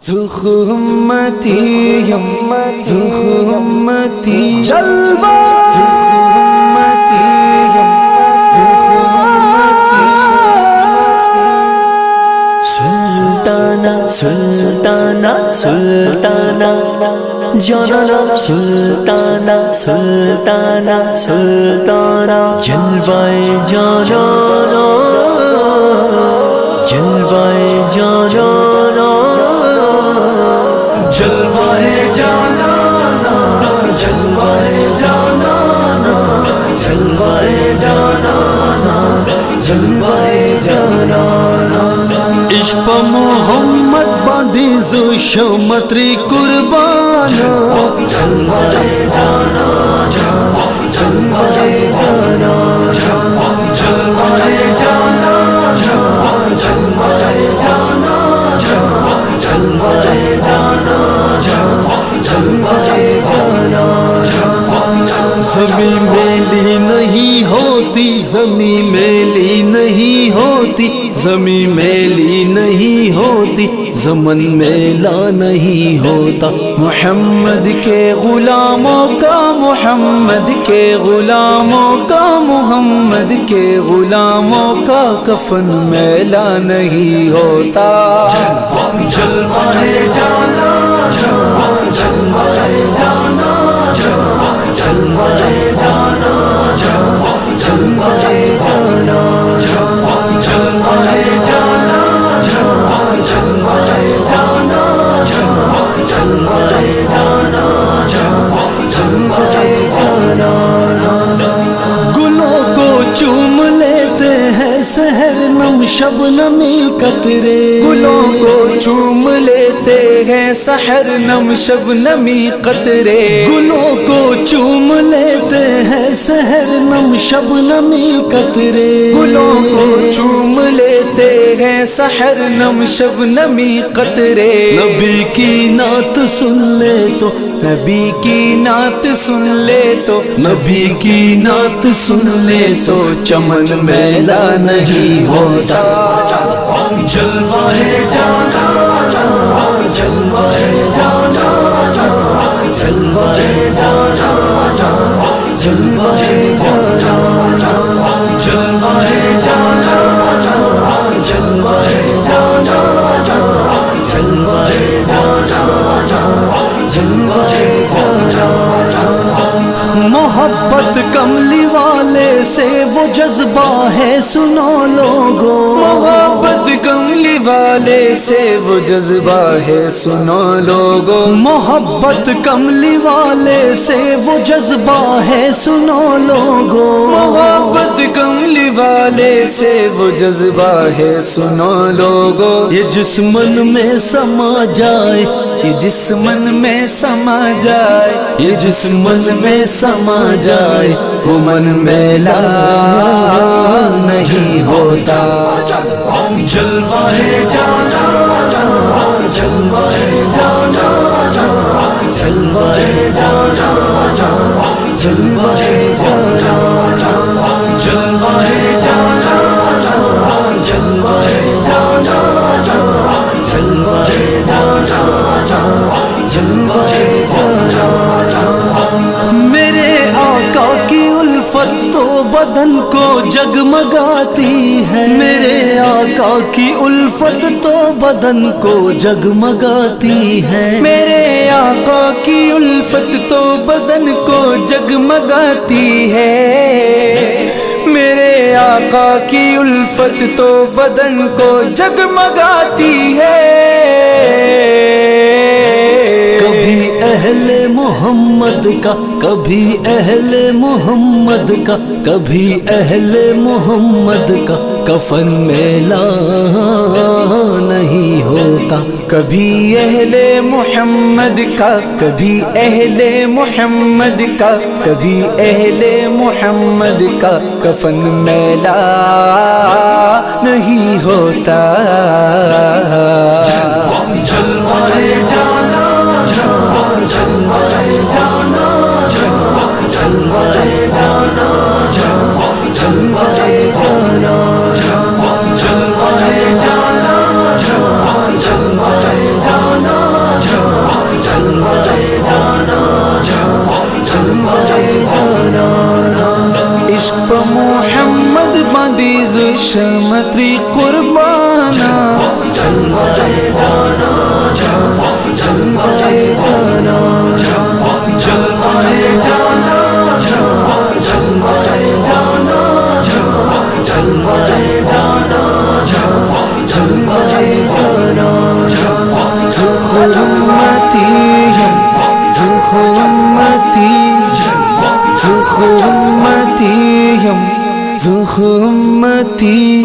زخمتی زخمتی جلوہ سلطانہ سلطانہ سلطانہ جانانا سلطانہ سلطانہ سلطانہ جلوائے جانانا جلوائے جانانا جلوائے جانانا جلوائے جانانا جلوائے جانانا جلوائے جانانا عشق محمد باندھی زو شمتری قربانا جلوائے جانا جلوائے جانا جلوائے جانا جلوائے جانا جلوائے جانا جلوائے جانا زمین میلی نہیں ہوتی زمین میلی نہیں ہوتی زمین میلی نہیں ہوتی زمن میلا نہیں ہوتا محمد کے غلاموں کا محمد کے غلاموں کا محمد کے غلاموں کا کفن میلا نہیں ہوتا جلوائے جانا جلوائے جانا جلوائے جانا جلوائے جانا جلوائے جانا جلوائے جانا جلوائے جانا جلوائے جانا گلوں کو چوم لیتے ہیں سحر نم شبنمی قطرے گلوں کو چوم لیتے ہیں سحر نم شبنمی قطرے گلوں کو چوم لیتے ہیں سحر نم شبنمی قطرے گلوں کو چوم لیتے ہیں سحر نم شبنمی قطرے نبی کی نعت سن لے تو نبی کی نعت سن لے تو نبی کی نعت سن لے تو چمن میلا نہیں ہوتا جلوائے جانا جلوائے جانا جلوائے جانا جلوائے جانا جلوائے جانا جلوائے جانا جلوائے جانا جلوائے جانا محبت کملی والے سے وہ جذبہ ہے سنو لوگوں محبت کملی والے سے وہ جذبہ ہے سنو لوگوں محبت کملی والے سے وہ جذبہ ہے سنو لوگوں محبت کملی والے سے وہ جذبہ ہے سنو لوگوں یہ جسمن میں سما جائے یہ جسمن میں سما جائے یہ جسمن میں سما جائے وہ من میلا نہیں ہوتا جلوائے جانا جلوائے جانا جلوائے جانا جلوائے جانا جلوائے جانا جلوائے جانا جلوائے جانا جلوائے جانا میرے آقا کی الفت تو بدن کو جگمگاتی ہے میرے آقا کی الفت تو بدن کو جگمگاتی ہے میرے آقا کی الفت تو بدن کو جگمگاتی ہے میرے آقا کی الفت تو بدن کو جگمگاتی ہے کبھی اہل محمد کا کبھی اہل محمد کا کبھی اہل محمد کا کفن میلا نہیں ہوتا کبھی اہل محمد کا کبھی اہل محمد کا کبھی اہل محمد کا کفن میلا نہیں ہوتا جلوائے جانا جلوائے جانا جلوائے جانا جلوائے جانا جلوائے جانا جلوائے جانا عشق محمد باندې ز شمتري قربانا زخمتی